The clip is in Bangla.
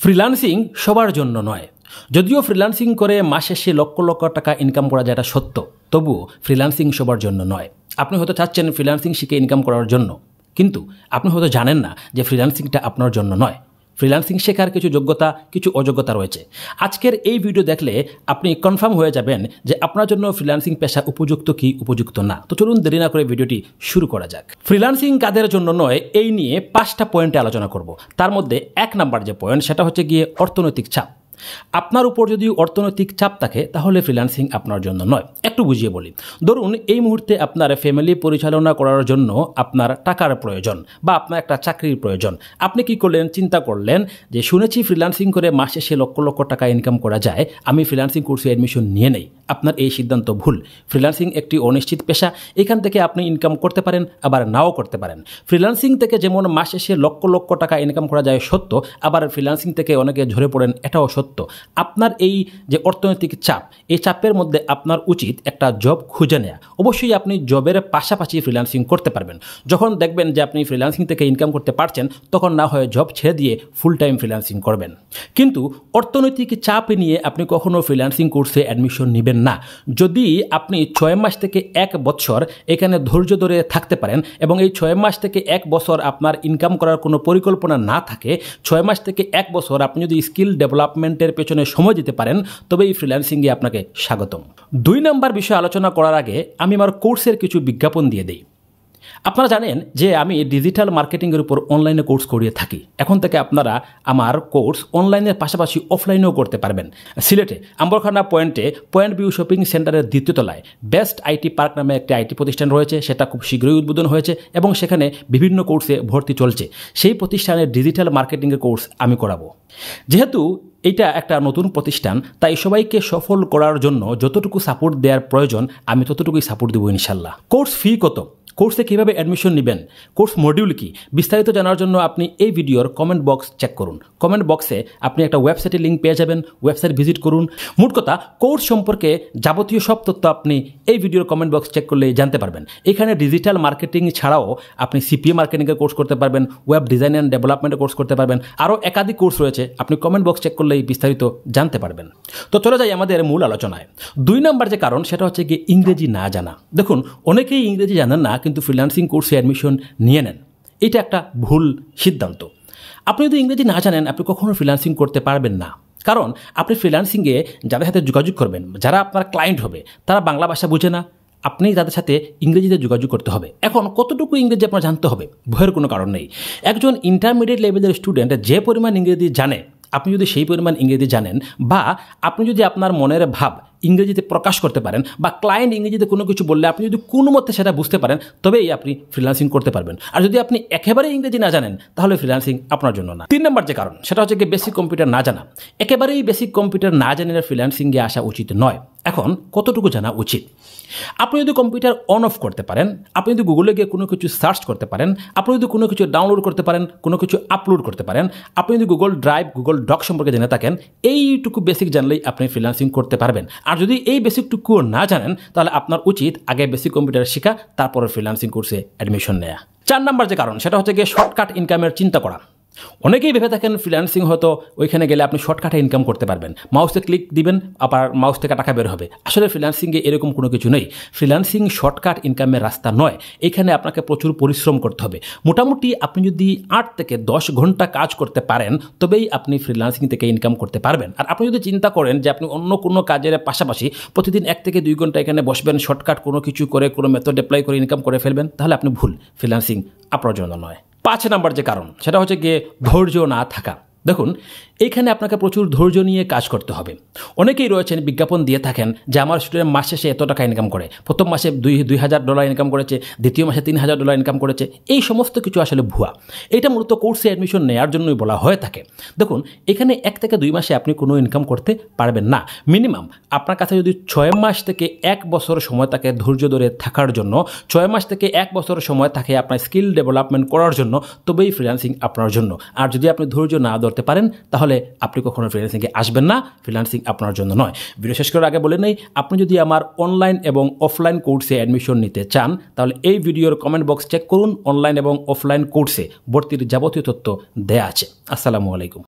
ফ্রিল্যান্সিং সবার জন্য নয়। যদিও ফ্রিল্যান্সিং করে মাস শেষে লক্ষ লক্ষ টাকা ইনকাম করা যায়, এটা সত্য, তবুও ফ্রিল্যান্সিং সবার জন্য নয়। আপনি হয়তো চাচ্ছেন ফ্রিল্যান্সিং শিখে ইনকাম করার জন্য, কিন্তু আপনি হয়তো জানেন না যে ফ্রিল্যান্সিংটা আপনার জন্য নয়। ফ্রিল্যান্সিং শেখার কিছু যোগ্যতা, কিছু অযোগ্যতা রয়েছে। আজকের এই ভিডিও দেখলে আপনি কনফার্ম হয়ে যাবেন যে আপনার জন্য ফ্রিল্যান্সিং পেশা উপযুক্ত কি উপযুক্ত না। তো চলুন দেরি না করে ভিডিওটি শুরু করা যাক। ফ্রিল্যান্সিং কাদের জন্য নয়, এই নিয়ে 5টা পয়েন্টে আলোচনা করব। তার মধ্যে 1 নাম্বার যে পয়েন্ট, সেটা হচ্ছে গিয়ে অর্থনৈতিক চাপ। আপনার উপর যদি অর্থনৈতিক চাপ থাকে তাহলে ফ্রিল্যান্সিং আপনার জন্য নয়। একটু বুঝিয়ে বলি। ধরুন এই মুহূর্তে আপনার ফ্যামিলি পরিচালনা করার জন্য আপনার টাকার প্রয়োজন বা আপনার একটা চাকরির প্রয়োজন। আপনি কি করলেন, চিন্তা করলেন যে শুনেছি ফ্রিল্যান্সিং করে মাস শেষে লক্ষ লক্ষ টাকা ইনকাম করা যায়, আমি ফ্রিল্যান্সিং কোর্সে অ্যাডমিশন নিয়ে নেই। আপনার এই সিদ্ধান্ত ভুল। ফ্রিল্যান্সিং একটি অনিশ্চিত পেশা। এখান থেকে আপনি ইনকাম করতে পারেন, আবার নাও করতে পারেন। ফ্রিল্যান্সিং থেকে যেমন মাস শেষে লক্ষ লক্ষ টাকা ইনকাম করা যায় সত্য, আবার ফ্রিল্যান্সিং থেকে অনেকে ঝরে পড়েন, এটাও সত্য। আপনার এই যে অর্থনৈতিক চাপ, এই চাপের মধ্যে আপনার উচিত একটা জব খুঁজে নেওয়া। অবশ্যই আপনি জবের পাশাপাশি ফ্রিল্যান্সিং করতে পারবেন। যখন দেখবেন যে আপনি ফ্রিল্যান্সিং থেকে ইনকাম করতে পারছেন, তখন না হয় জব ছেড়ে দিয়ে ফুল টাইম ফ্রিল্যান্সিং করবেন। কিন্তু অর্থনৈতিক চাপ নিয়ে আপনি কখনো ফ্রিল্যান্সিং কোর্সে অ্যাডমিশন নেবেন না। যদি আপনি 6 মাস থেকে 1 বছর এখানে ধৈর্য ধরে থাকতে পারেন এবং এই 6 মাস থেকে 1 বছর আপনার ইনকাম করার কোনো পরিকল্পনা না থাকে, 6 মাস থেকে 1 বছর আপনি যদি স্কিল ডেভেলপমেন্টের পেছনে সময় দিতে পারেন, তবে এই ফ্রিল্যান্সিংয়ে আপনাকে স্বাগতম। 2 নাম্বার বিষয় আলোচনা করার আগে আমি আমার কোর্সের কিছু বিজ্ঞাপন দিয়ে দিই। আপনারা জানেন যে আমি ডিজিটাল মার্কেটিংয়ের উপর অনলাইনে কোর্স করিয়ে থাকি। এখন থেকে আপনারা আমার কোর্স অনলাইনের পাশাপাশি অফলাইনেও করতে পারবেন। সিলেটে আম্বরখানা পয়েন্ট ভিউ শপিং সেন্টারের 2য় তলায় বেস্ট আইটি পার্ক নামে একটি আইটি প্রতিষ্ঠান রয়েছে। সেটা খুব শীঘ্রই উদ্বোধন হয়েছে এবং সেখানে বিভিন্ন কোর্সে ভর্তি চলছে। সেই প্রতিষ্ঠানের ডিজিটাল মার্কেটিংয়ের কোর্স আমি করাবো। যেহেতু এটা একটা নতুন প্রতিষ্ঠান, তাই সবাইকে সফল করার জন্য যতটুকু সাপোর্ট দেওয়ার প্রয়োজন আমি ততটুকুই সাপোর্ট দেবো ইনশাল্লাহ। কোর্স ফি কত, কোর্সে কীভাবে অ্যাডমিশন নেবেন, কোর্স মডিউল কি, বিস্তারিত জানার জন্য আপনি এই ভিডিওর কমেন্ট বক্স চেক করুন। কমেন্ট বক্সে আপনি একটা ওয়েবসাইটের লিঙ্ক পেয়ে যাবেন, ওয়েবসাইট ভিজিট করুন। মোট কথা, কোর্স সম্পর্কে যাবতীয় সব তথ্য আপনি এই ভিডিওর কমেন্ট বক্স চেক করলে জানতে পারবেন। এখানে ডিজিটাল মার্কেটিং ছাড়াও আপনি সিপিএ মার্কেটিংয়ের কোর্স করতে পারবেন, ওয়েব ডিজাইন অ্যান্ড ডেভেলপমেন্টের কোর্স করতে পারবেন, আরও একাধিক কোর্স রয়েছে। আপনি কমেন্ট বক্স চেক করলেই বিস্তারিত জানতে পারবেন। তো চলে যাই আমাদের মূল আলোচনায়। 2 নাম্বার যে কারণ, সেটা হচ্ছে গিয়ে ইংরেজি না জানা। দেখুন, অনেকেই ইংরেজি জানেন না, কিন্তু ফ্রিল্যান্সিং কোর্সে অ্যাডমিশন নিয়ে নেন। এটা একটা ভুল সিদ্ধান্ত। আপনি যদি ইংরেজি না জানেন, আপনি কখনো ফ্রিল্যান্সিং করতে পারবেন না। কারণ আপনি ফ্রিল্যান্সিংয়ে যাদের সাথে যোগাযোগ করবেন, যারা আপনার ক্লায়েন্ট হবে, তারা বাংলা ভাষা বুঝে না। আপনি তাদের সাথে ইংরেজিতে যোগাযোগ করতে হবে। এখন কতটুকু ইংরেজি আপনার জানতে হবে, ভয়ের কোনো কারণ নেই। একজন ইন্টারমিডিয়েট লেভেলের স্টুডেন্ট যে পরিমাণ ইংরেজি জানে, আপনি যদি সেই পরিমাণ ইংরেজি জানেন, বা আপনি যদি আপনার মনের ভাব ইংরেজিতে প্রকাশ করতে পারেন, বা ক্লায়েন্ট ইংরেজিতে কোনো কিছু বললে আপনি যদি কোনো মতে সেটা বুঝতে পারেন, তবেই আপনি ফ্রিল্যান্সিং করতে পারবেন। আর যদি আপনি একেবারে ইংরেজি না জানেন, তাহলে ফ্রিল্যান্সিং আপনার জন্য না। 3 নাম্বার যে কারণ, সেটা হচ্ছে কি বেসিক কম্পিউটার না জানা। একেবারেই বেসিক কম্পিউটার না জানলে ফ্রিল্যান্সিংয়ে আসা উচিত নয়। এখন কতটুকু জানা উচিত? আপনি যদি কম্পিউটার অন অফ করতে পারেন, আপনি যদি গুগলে গিয়ে কোনো কিছু সার্চ করতে পারেন, আপনি যদি কোনো কিছু ডাউনলোড করতে পারেন, কোনো কিছু আপলোড করতে পারেন, আপনি যদি গুগল ড্রাইভ, গুগল ডক সম্পর্কে জেনে থাকেন, এইটুকু বেসিক জানলেই আপনি ফ্রিল্যান্সিং করতে পারবেন। আর যদি এই বেসিকটুকু না জানেন, তাহলে আপনার উচিত আগে বেসিক কম্পিউটার শেখা, তারপরে ফ্রিল্যান্সিং কোর্সে অ্যাডমিশন নেওয়া। 4 নাম্বার যে কারণ, সেটা হচ্ছে গিয়ে শর্টকাট ইনকামের চিন্তা করা। অনেকেই ভেবে থাকেন ফ্রিল্যান্সিং হয়তো ওইখানে গেলে আপনি শর্টকাটে ইনকাম করতে পারবেন, মাউসে ক্লিক দিবেন, আবার মাউস থেকে টাকা বের হবে। আসলে ফ্রিল্যান্সিংয়ে এরকম কোনো কিছু নেই। ফ্রিল্যান্সিং শর্টকাট ইনকামের রাস্তা নয়। এখানে আপনাকে প্রচুর পরিশ্রম করতে হবে। মোটামুটি আপনি যদি 8 থেকে 10 ঘন্টা কাজ করতে পারেন, তবেই আপনি ফ্রিল্যান্সিং থেকে ইনকাম করতে পারবেন। আর আপনি যদি চিন্তা করেন যে আপনি অন্য কোনো কাজের পাশাপাশি প্রতিদিন 1 থেকে 2 ঘন্টা এখানে বসবেন, শর্টকাট কোনো কিছু করে, কোনো মেথড অ্যাপ্লাই করে ইনকাম করে ফেলবেন, তাহলে আপনি ভুল। ফ্রিল্যান্সিং আপনার জন্য নয়। 5 নাম্বার যে কারণ, সেটা হচ্ছে গিয়ে ধৈর্য না থাকা। দেখুন, এইখানে আপনাকে প্রচুর ধৈর্য নিয়ে কাজ করতে হবে। অনেকেই রয়েছেন বিজ্ঞাপন দিয়ে থাকেন যে আমার স্টুডেন্ট মাস শেষে এত টাকা ইনকাম করে, প্রথম মাসে $2,000 ইনকাম করেছে, দ্বিতীয় মাসে $3,000 ইনকাম করেছে। এই সমস্ত কিছু আসলে ভুয়া। এটা মূলত কোর্সে অ্যাডমিশন নেওয়ার জন্যই বলা হয়ে থাকে। দেখুন, এখানে 1 থেকে 2 মাসে আপনি কোনো ইনকাম করতে পারবেন না। মিনিমাম আপনার কাছে যদি 6 মাস থেকে 1 বছর সময় থাকে ধৈর্য ধরে থাকার জন্য, 6 মাস থেকে 1 বছর সময় থাকে আপনার স্কিল ডেভেলপমেন্ট করার জন্য, তবেই ফ্রিল্যান্সিং আপনার জন্য। আর যদি আপনি ধৈর্য না ধরতে পারেন, তাহলে আপনি কখনো ফ্রিল্যান্সিংয়ে আসবেন না। ফ্রিল্যান্সিং আপনার জন্য নয়। ভিডিও শেষ করার আগে বলে নেই, আপনি যদি আমার অনলাইন এবং অফলাইন কোর্সে অ্যাডমিশন নিতে চান, তাহলে এই ভিডিওর কমেন্ট বক্স চেক করুন। অনলাইন এবং অফলাইন কোর্সে ভর্তির যাবতীয় তথ্য দেয়া আছে। আসসালামু আলাইকুম।